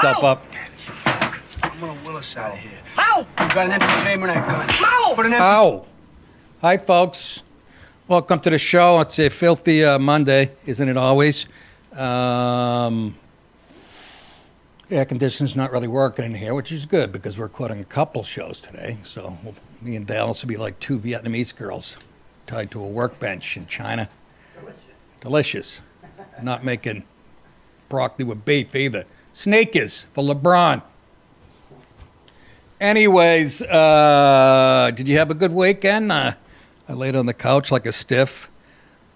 yourself up. I'm gonna Willis out of here. Ow! You got an empty chamber in that gun. Ow! Put an empty... Ow! Hi, folks. Welcome to the show. It's a filthy Monday, isn't it always? Air conditioning's not really working in here, which is good because we're recording a couple shows today. So me and Dallas will be like two Vietnamese girls tied to a workbench in China. Delicious. Not making broccoli with beef either. Sneakers for LeBron. Anyways, did you have a good weekend? I laid on the couch like a stiff,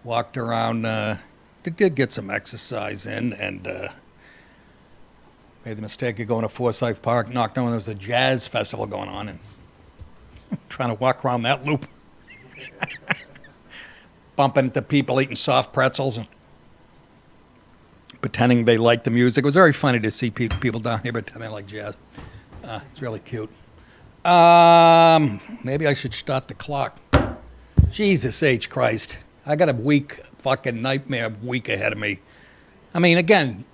walked around, did get some exercise in, and made the mistake of going to Forsyth Park, knocked on when there was a jazz festival going on, and trying to walk around that loop. Bumping into people eating soft pretzels and pretending they liked the music. It was very funny to see people down here pretending they like jazz. It's really cute. Maybe I should start the clock. Jesus H. Christ. I got a fucking nightmare week ahead of me. I mean, again,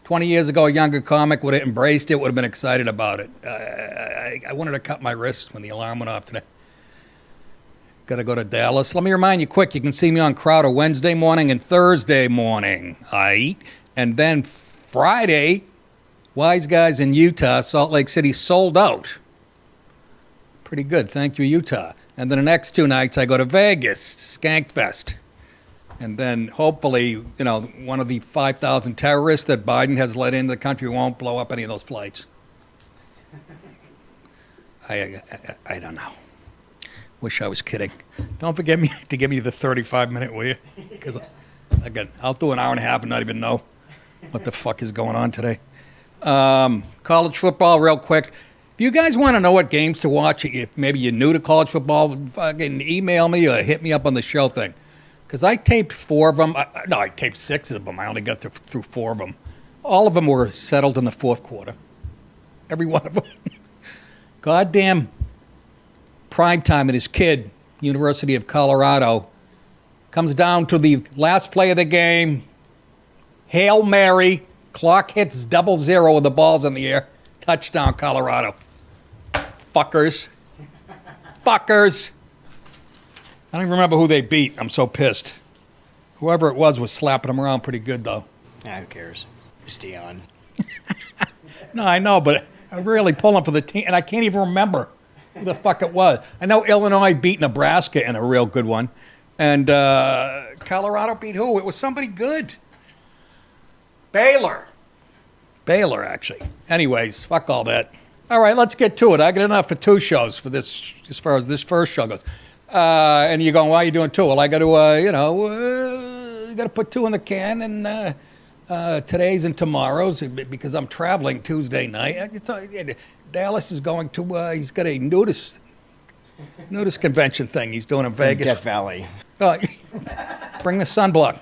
20 years ago, a younger comic would have embraced it, would have been excited about it. I wanted to cut my wrist when the alarm went off today. Got to go to Dallas. Let me remind you quick, you can see me on Crowder Wednesday morning and Thursday morning. And then Friday, Wise Guys in Utah, Salt Lake City, sold out. Pretty good. Thank you, Utah. And then the next two nights, I go to Vegas, Skankfest. And then hopefully, one of the 5,000 terrorists that Biden has let into the country won't blow up any of those flights. I don't know. Wish I was kidding. Don't forget me to give me the 35-minute, will you? Because, again, I'll do an hour and a half and not even know what the fuck is going on today. College football, real quick. If you guys want to know what games to watch, if maybe you're new to college football, fucking email me or hit me up on the show thing. Because I taped 4 of them. I taped 6 of them. I only got through 4 of them. All of them were settled in the fourth quarter. Every one of them. Goddamn primetime and his kid, University of Colorado, comes down to the last play of the game. Hail Mary. Clock hits 00 with the ball's in the air. Touchdown, Colorado. Fuckers. Fuckers. I don't even remember who they beat. I'm so pissed. Whoever it was slapping them around pretty good, though. Who cares? It's Dion. No, I know, but I'm really pulling for the team, and I can't even remember who the fuck it was. I know Illinois beat Nebraska in a real good one, and Colorado beat who? It was somebody good. Baylor, actually. Anyways, fuck all that. All right, let's get to it. I got enough for 2 shows for this, as far as this first show goes. And you're going, why are you doing 2? Well, I got to, you got to put 2 in the can, and today's and tomorrow's, because I'm traveling Tuesday night. Dallas is going to, he's got a nudist convention thing he's doing in Vegas. Death Valley. Bring the sunblock.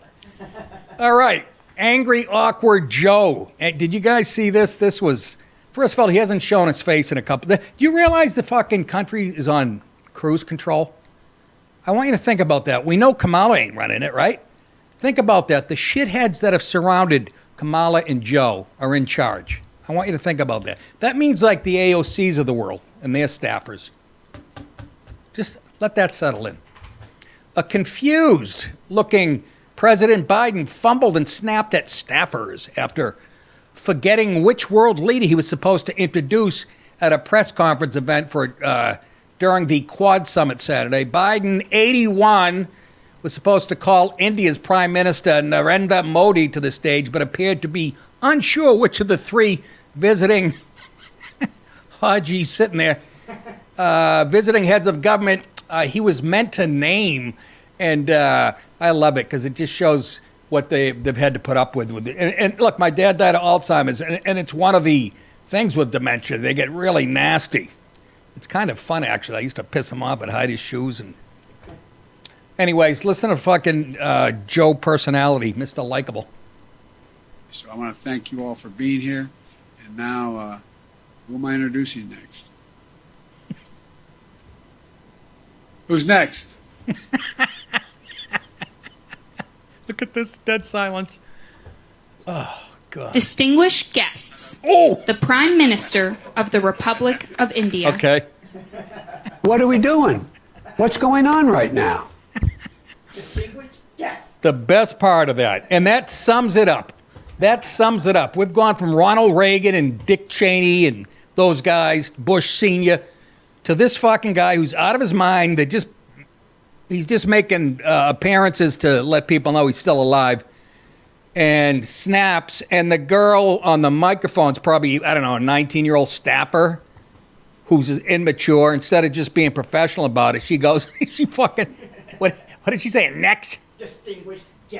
All right. Angry, awkward Joe. And did you guys see this? This was, first of all, he hasn't shown his face in a couple. Do you realize the fucking country is on cruise control? I want you to think about that. We know Kamala ain't running it, right? Think about that. The shitheads that have surrounded Kamala and Joe are in charge. I want you to think about that. That means like the AOCs of the world and their staffers. Just let that settle in. A confused-looking President Biden fumbled and snapped at staffers after forgetting which world leader he was supposed to introduce at a press conference event during the Quad Summit Saturday. Biden, 81, was supposed to call India's Prime Minister Narendra Modi to the stage, but appeared to be unsure which of the 3 visiting Haji sitting there, visiting heads of government he was meant to name. And I love it because it just shows what they've had to put up with it. And look, my dad died of Alzheimer's, and it's one of the things with dementia. They get really nasty. It's kind of fun, actually. I used to piss him off and hide his shoes. And anyways, listen to fucking Joe personality, Mr. Likeable. So I want to thank you all for being here. And now, who am I introducing next? Who's next? Look at this dead silence. Oh, God. Distinguished guests. Oh! The Prime Minister of the Republic of India. Okay. What are we doing? What's going on right now? The best part of that, and that sums it up. We've gone from Ronald Reagan and Dick Cheney and those guys, Bush Sr., to this fucking guy who's out of his mind, he's just making appearances to let people know he's still alive, and snaps, and the girl on the microphone's probably, I don't know, a 19-year-old staffer who's immature. Instead of just being professional about it, she goes, she fucking, what did she say? Next?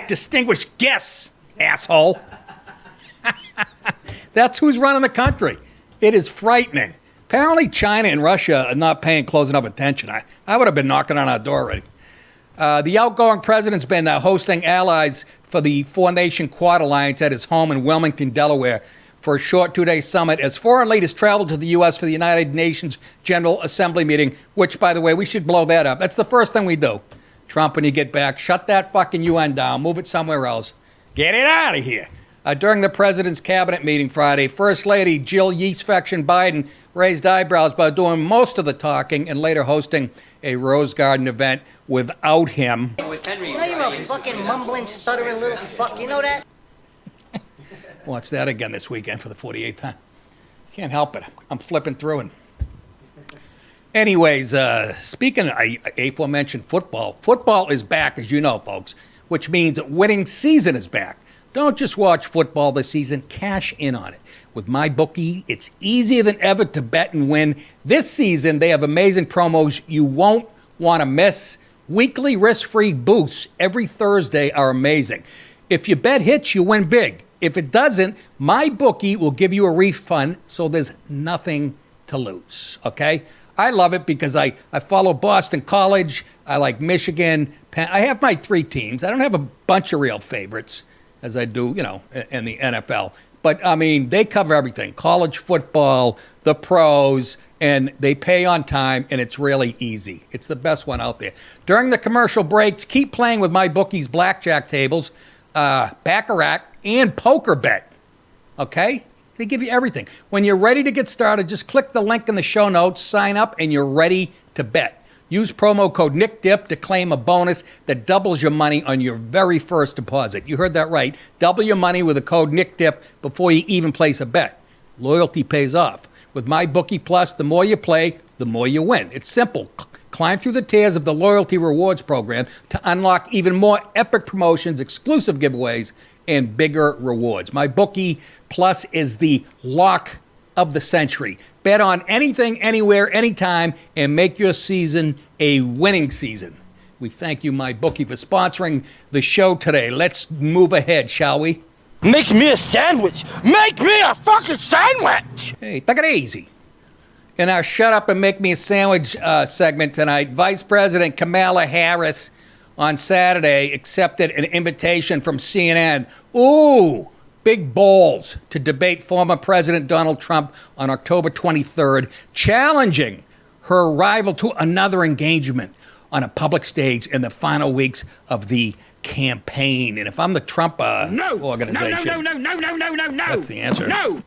Distinguished guests, asshole. That's who's running the country. It is frightening. Apparently China and Russia are not paying close enough attention. I would have been knocking on our door already. The outgoing president's been hosting allies for the Four-Nation Quad Alliance at his home in Wilmington, Delaware, for a short two-day summit as foreign leaders traveled to the U.S. for the United Nations General Assembly meeting, which, by the way, we should blow that up. That's the first thing we do. Trump, when you get back, shut that fucking UN down, move it somewhere else. Get it out of here. During the president's cabinet meeting Friday, First Lady Jill Yeastfection Biden raised eyebrows by doing most of the talking and later hosting a Rose Garden event without him. You know you're a fucking mumbling, stuttering little fuck. You know that? Watch that again this weekend for the 48th time. Can't help it. I'm flipping through it. Anyways, speaking of aforementioned football is back, as you know, folks, which means winning season is back. Don't just watch football this season, cash in on it. With MyBookie, it's easier than ever to bet and win. This season, they have amazing promos you won't want to miss. Weekly risk-free boosts every Thursday are amazing. If your bet hits, you win big. If it doesn't, MyBookie will give you a refund, so there's nothing to lose, okay? I love it because I follow Boston College. I like Michigan. I have my three teams. I don't have a bunch of real favorites, as I do, in the NFL. But, I mean, they cover everything. College football, the pros, and they pay on time, and it's really easy. It's the best one out there. During the commercial breaks, keep playing with MyBookie's blackjack tables, baccarat, and poker bet. Okay? They give you everything. When you're ready to get started, just click the link in the show notes, sign up, and you're ready to bet. Use promo code NICKDIP to claim a bonus that doubles your money on your very first deposit. You heard that right. Double your money with the code NICKDIP before you even place a bet. Loyalty pays off. With MyBookie Plus, the more you play, the more you win. It's simple. Climb through the tiers of the Loyalty Rewards program to unlock even more epic promotions, exclusive giveaways, and bigger rewards. MyBookie Plus is the lock of the century. Bet on anything, anywhere, anytime, and make your season a winning season. We thank you, MyBookie, for sponsoring the show today. Let's move ahead, shall we? Make me a sandwich! Make me a fucking sandwich! Hey, take it easy. In our Shut Up and Make Me a Sandwich segment tonight, Vice President Kamala Harris on Saturday accepted an invitation from CNN. Ooh! Big balls to debate former President Donald Trump on October 23rd, challenging her rival to another engagement on a public stage in the final weeks of the campaign. And if I'm the Trump organization... No. That's the answer. No!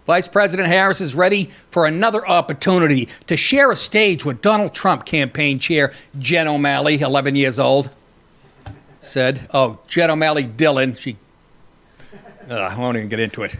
Vice President Harris is ready for another opportunity to share a stage with Donald Trump campaign chair Jen O'Malley, 11 years old, said. Oh, Jen O'Malley Dillon, I won't even get into it.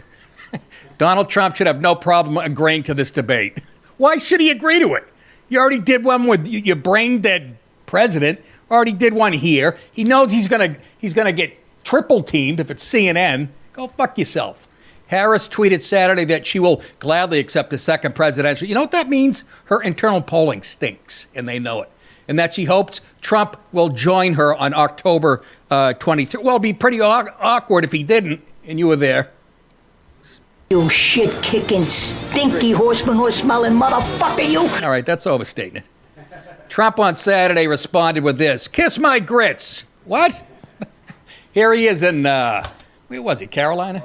Donald Trump should have no problem agreeing to this debate. Why should he agree to it? You already did one with your brain-dead president. Already did one here. He knows he's gonna get triple teamed if it's CNN. Go fuck yourself. Harris tweeted Saturday that she will gladly accept a second presidential. You know what that means? Her internal polling stinks, and they know it. And that she hopes Trump will join her on October 23rd. Well, it'd be pretty awkward if he didn't, and you were there. You shit-kicking, stinky horse-smelling motherfucker, you! All right, that's overstating it. Trump on Saturday responded with this. Kiss my grits. What? Here he is in, where was he, Carolina?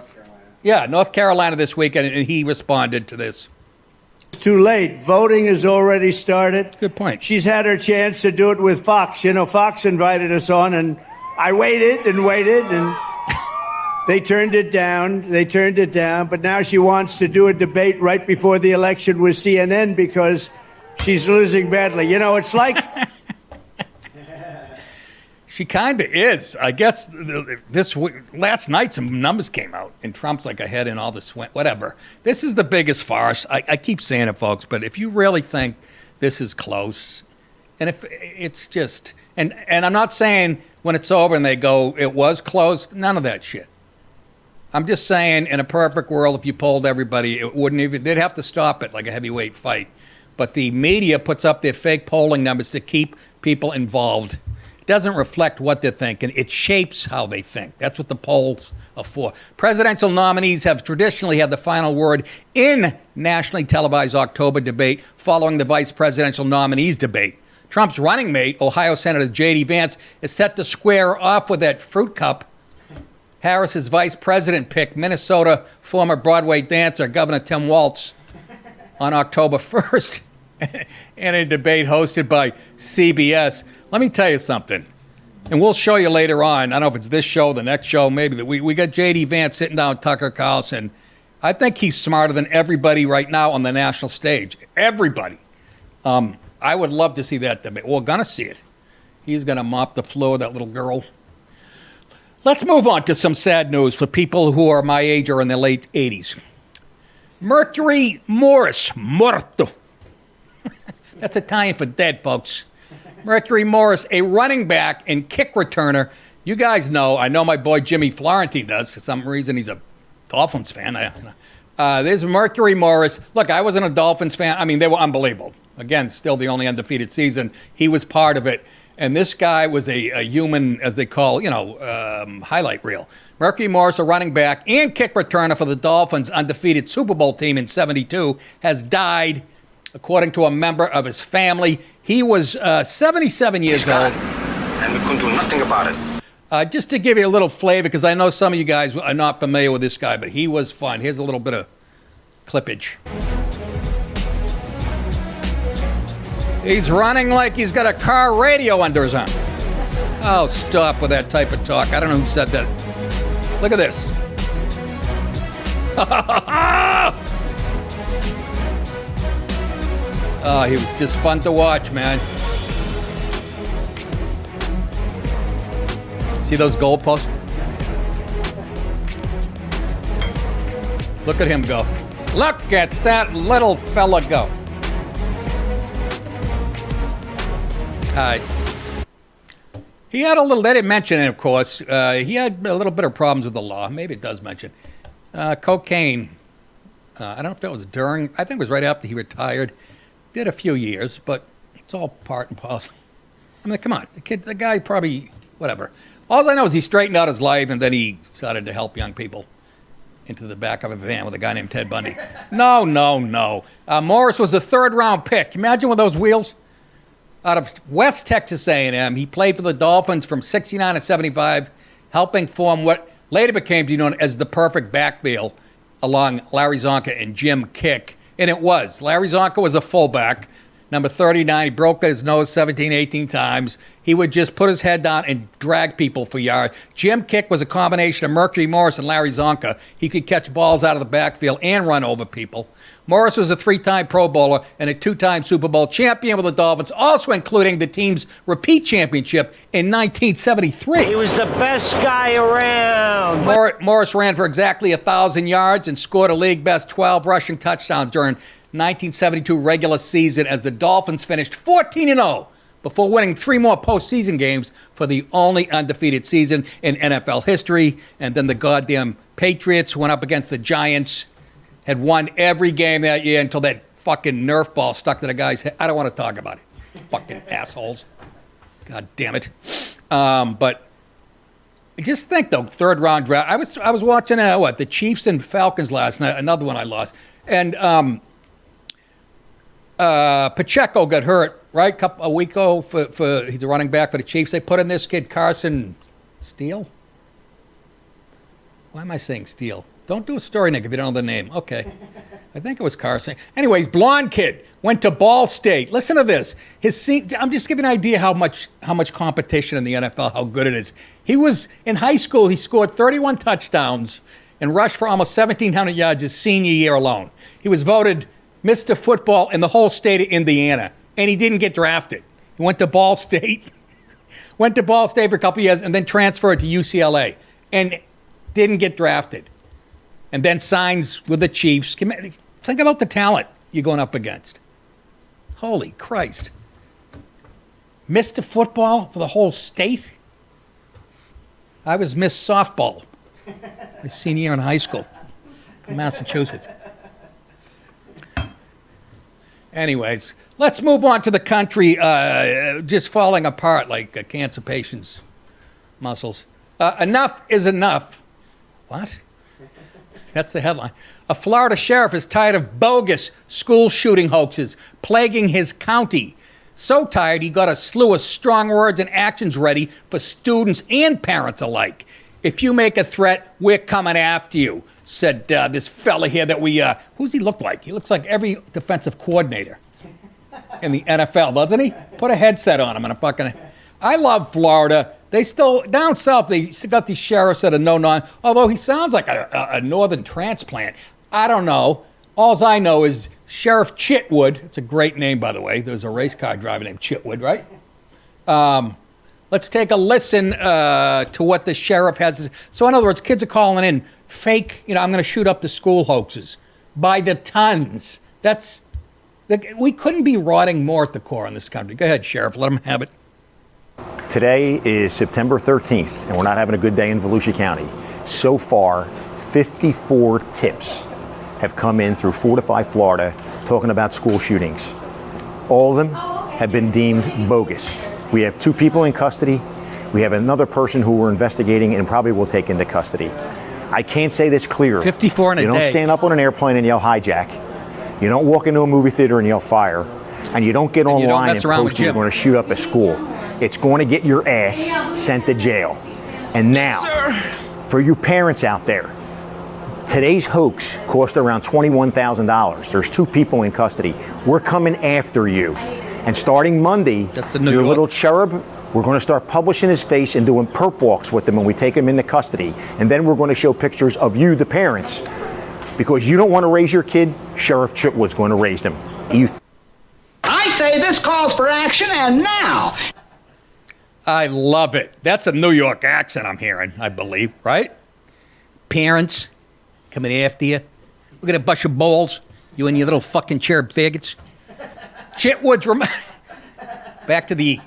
Yeah, North Carolina this weekend, and he responded to this. It's too late. Voting has already started. Good point. She's had her chance to do it with Fox. You know, Fox invited us on, and I waited, and They turned it down. But now she wants to do a debate right before the election with CNN because she's losing badly. You know, it's like... She kind of is. I guess last night some numbers came out, and Trump's like ahead in all this, whatever. This is the biggest farce. I keep saying it, folks, but if you really think this is close, and if it's just, and I'm not saying when it's over and they go, it was close, none of that shit. I'm just saying in a perfect world, if you polled everybody, it wouldn't even, they'd have to stop it like a heavyweight fight. But the media puts up their fake polling numbers to keep people involved. Doesn't reflect what they're thinking. It shapes how they think. That's what the polls are for. Presidential nominees have traditionally had the final word in nationally televised October debate following the vice presidential nominees debate. Trump's running mate, Ohio Senator J.D. Vance, is set to square off with that fruit cup. Harris's vice president pick, Minnesota former Broadway dancer Governor Tim Walz, on October 1st. In a debate hosted by CBS. Let me tell you something, and we'll show you later on. I don't know if it's this show, the next show, maybe. We got J.D. Vance sitting down with Tucker Carlson. I think he's smarter than everybody right now on the national stage. Everybody. I would love to see that debate. We're going to see it. He's going to mop the floor, that little girl. Let's move on to some sad news for people who are my age or in their late 80s. Mercury Morris, Morto. That's Italian for dead, folks. Mercury Morris, a running back and kick returner. You guys know, I know my boy Jimmy Florentine does. For some reason, he's a Dolphins fan. There's Mercury Morris. Look, I wasn't a Dolphins fan. I mean, they were unbelievable. Again, still the only undefeated season. He was part of it. And this guy was a human, as they call, highlight reel. Mercury Morris, a running back and kick returner for the Dolphins' undefeated Super Bowl team in '72, has died. According to a member of his family, he was 77 years old. And we couldn't do nothing about it. Just to give you a little flavor, because I know some of you guys are not familiar with this guy, but he was fun. Here's a little bit of clippage. He's running like he's got a car radio under his arm. Oh, stop with that type of talk. I don't know who said that. Look at this. Oh, he was just fun to watch, man. See those goalposts? Look at him go. Look at that little fella go. He had a little, they didn't mention it, of course. He had a little bit of problems with the law. Maybe it does mention. Cocaine. I don't know if that was during, I think it was right after he retired. Did a few years, but it's all part and parcel. I mean, come on. The guy probably, whatever. All I know is he straightened out his life, and then he started to help young people into the back of a van with a guy named Ted Bundy. No. Morris was a third-round pick. Imagine with those wheels. Out of West Texas A&M, he played for the Dolphins from 69 to 75, helping form what later became known as the perfect backfield along Larry Zonka and Jim Kick. And it was. Larry Zonka was a fullback, number 39. He broke his nose 17, 18 times. He would just put his head down and drag people for yards. Jim Kick was a combination of Mercury Morris and Larry Zonka. He could catch balls out of the backfield and run over people. Morris was a 3-time Pro Bowler and a 2-time Super Bowl champion with the Dolphins, also including the team's repeat championship in 1973. He was the best guy around. Morris ran for exactly 1,000 yards and scored a league-best 12 rushing touchdowns during 1972 regular season as the Dolphins finished 14-0 before winning 3 more postseason games for the only undefeated season in NFL history. And then the goddamn Patriots went up against the Giants, had won every game that year until that fucking Nerf ball stuck to the guy's head. I don't want to talk about it. Fucking assholes. God damn it. But just think, though, third-round draft. I was watching, the Chiefs and Falcons last night, another one I lost. And Pacheco got hurt, right? A week ago for he's a running back for the Chiefs. They put in this kid, Carson Steel. Why am I saying Steel? Don't do a story, Nick, if you don't know the name. Okay. I think it was Carson. Anyways, blonde kid went to Ball State. Listen to this. I'm just giving you an idea how much competition in the NFL, how good it is. He was in high school. He scored 31 touchdowns and rushed for almost 1,700 yards his senior year alone. He was voted Mr. Football in the whole state of Indiana, and he didn't get drafted. He went to Ball State. Went to Ball State for a couple years and then transferred to UCLA and didn't get drafted. And then signs with the Chiefs. Think about the talent you're going up against. Holy Christ. Mr. Football for the whole state? I was Miss Softball my senior year in high school in Massachusetts. Anyways, let's move on to the country just falling apart like a cancer patient's muscles. Enough is enough. What? That's the headline. A Florida sheriff is tired of bogus school shooting hoaxes plaguing his county. So tired, he got a slew of strong words and actions ready for students and parents alike. If you make a threat, we're coming after you, said this fella here that we, who's he look like? He looks like every defensive coordinator in the NFL, doesn't he? Put a headset on him and a fucking, I love Florida. They still, down south, they still got these sheriffs that are no-non, although he sounds like a northern transplant. I don't know. All I know is Sheriff Chitwood. It's a great name, by the way. There's a race car driver named Chitwood, right? Let's take a listen to what the sheriff has to say. So, in other words, kids are calling in fake, I'm going to shoot up the school hoaxes by the tons. We couldn't be rotting more at the core in this country. Go ahead, Sheriff. Let them have it. Today is September 13th, and we're not having a good day in Volusia County. So far, 54 tips have come in through Fortify, Florida, talking about school shootings. All of them have been deemed bogus. We have 2 people in custody. We have another person who we're investigating and probably will take into custody. I can't say this clearer. 54 in a day. You don't stand up on an airplane and yell hijack. You don't walk into a movie theater and yell fire. And you don't get online and post you're going to shoot up a school. It's going to get your ass sent to jail. And now, for you parents out there, today's hoax cost around $21,000. There's 2 people in custody. We're coming after you. And starting Monday, your little cherub, we're going to start publishing his face and doing perp walks with him when we take him into custody. And then we're going to show pictures of you, the parents. Because you don't want to raise your kid, Sheriff Chitwood's going to raise them. I say this calls for action, and now. I love it. That's a New York accent I'm hearing, I believe, right? Parents coming after you. We're going to bust your balls, you and your little fucking cherub faggots. Chitwood's back to the...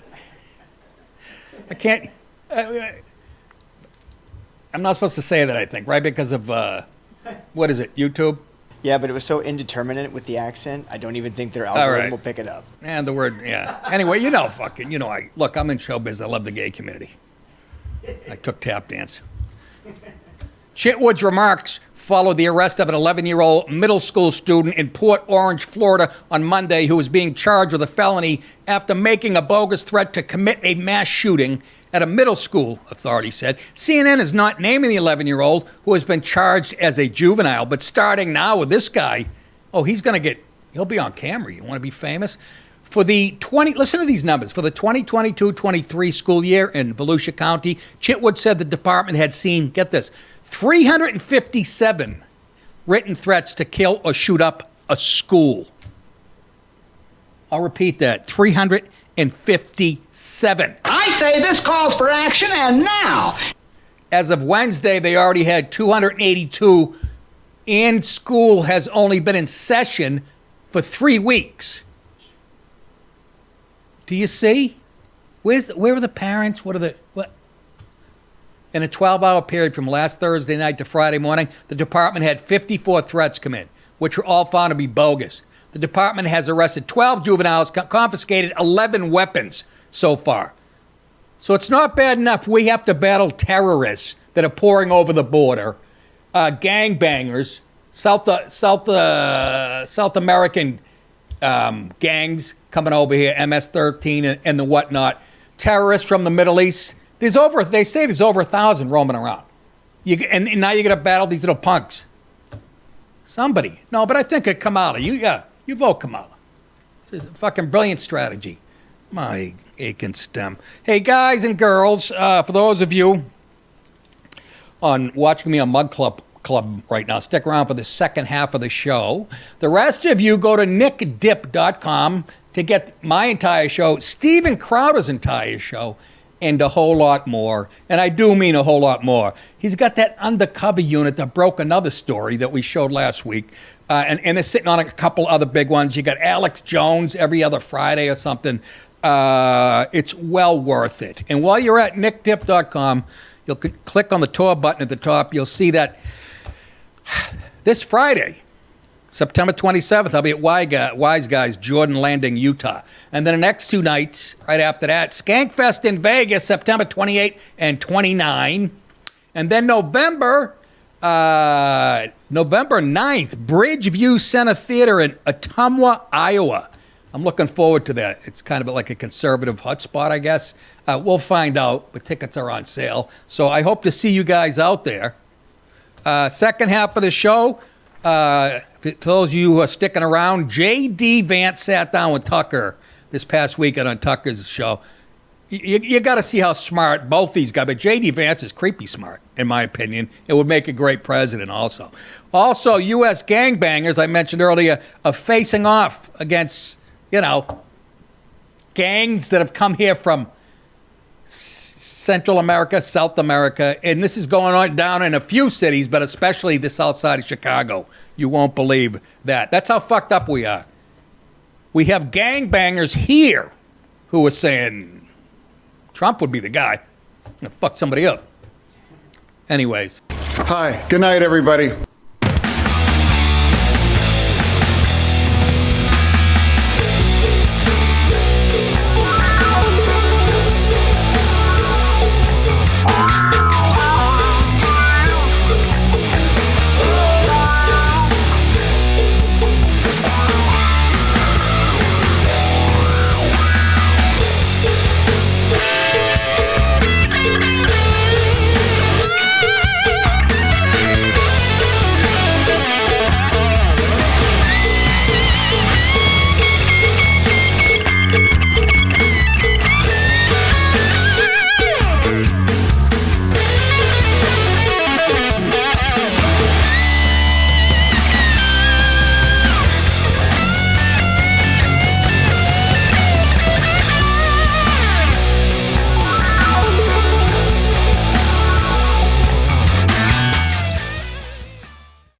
I can't... I'm not supposed to say that, I think, right? Because of, what is it, YouTube? Yeah, but it was so indeterminate with the accent, I don't even think their algorithm will pick it up. And the word, yeah. Anyway, look, I'm in show business. I love the gay community. I took tap dance. Chitwood's remarks followed the arrest of an 11-year-old middle school student in Port Orange, Florida on Monday who was being charged with a felony after making a bogus threat to commit a mass shooting at a middle school, authorities said. CNN is not naming the 11-year-old who has been charged as a juvenile, but starting now with this guy, he'll be on camera. You want to be famous? Listen to these numbers. For the 2022-23 school year in Volusia County, Chitwood said the department had seen, get this, 357 written threats to kill or shoot up a school. I'll repeat that, 357. I say this calls for action, and now. As of Wednesday, they already had 282, and school has only been in session for 3 weeks. Do you see? Where are the parents? What? In a 12-hour period from last Thursday night to Friday morning, the department had 54 threats come in, which were all found to be bogus. The department has arrested 12 juveniles, confiscated 11 weapons so far. So it's not bad enough we have to battle terrorists that are pouring over the border, gangbangers, South American gangs coming over here, MS-13 and the whatnot, terrorists from the Middle East. They say there's over 1,000 roaming around. And now you're going to battle these little punks. Somebody. No, but I think of Kamala. You vote Kamala. It's a fucking brilliant strategy. My aching stem. Hey, guys and girls, for those of you watching me on Mug Club right now, stick around for the second half of the show. The rest of you go to nickdip.com to get my entire show, Steven Crowder's entire show, and a whole lot more. And I do mean a whole lot more. He's got that undercover unit that broke another story that we showed last week. And they're sitting on a couple other big ones. You got Alex Jones every other Friday or something. It's well worth it. And while you're at nickdip.com, you'll click on the tour button at the top. You'll see that this Friday, September 27th, I'll be at Wise Guys, Jordan Landing, Utah. And then the next 2 nights, right after that, Skankfest in Vegas, September 28 and 29. And then November 9th, Bridgeview Center Theater in Ottumwa, Iowa. I'm looking forward to that. It's kind of like a conservative hotspot, I guess. We'll find out, but tickets are on sale. So I hope to see you guys out there. Second half of the show, for those of you who are sticking around, J.D. Vance sat down with Tucker this past weekend on Tucker's show. You got to see how smart both these guys, but J.D. Vance is creepy smart, in my opinion. It would make a great president also. Also, U.S. gangbangers, I mentioned earlier, are facing off against, gangs that have come here from Central America, South America, and this is going on down in a few cities, but especially the south side of Chicago. You won't believe that. That's how fucked up we are. We have gangbangers here who are saying Trump would be the guy. I'm gonna fuck somebody up. Anyways. Hi, good night, everybody.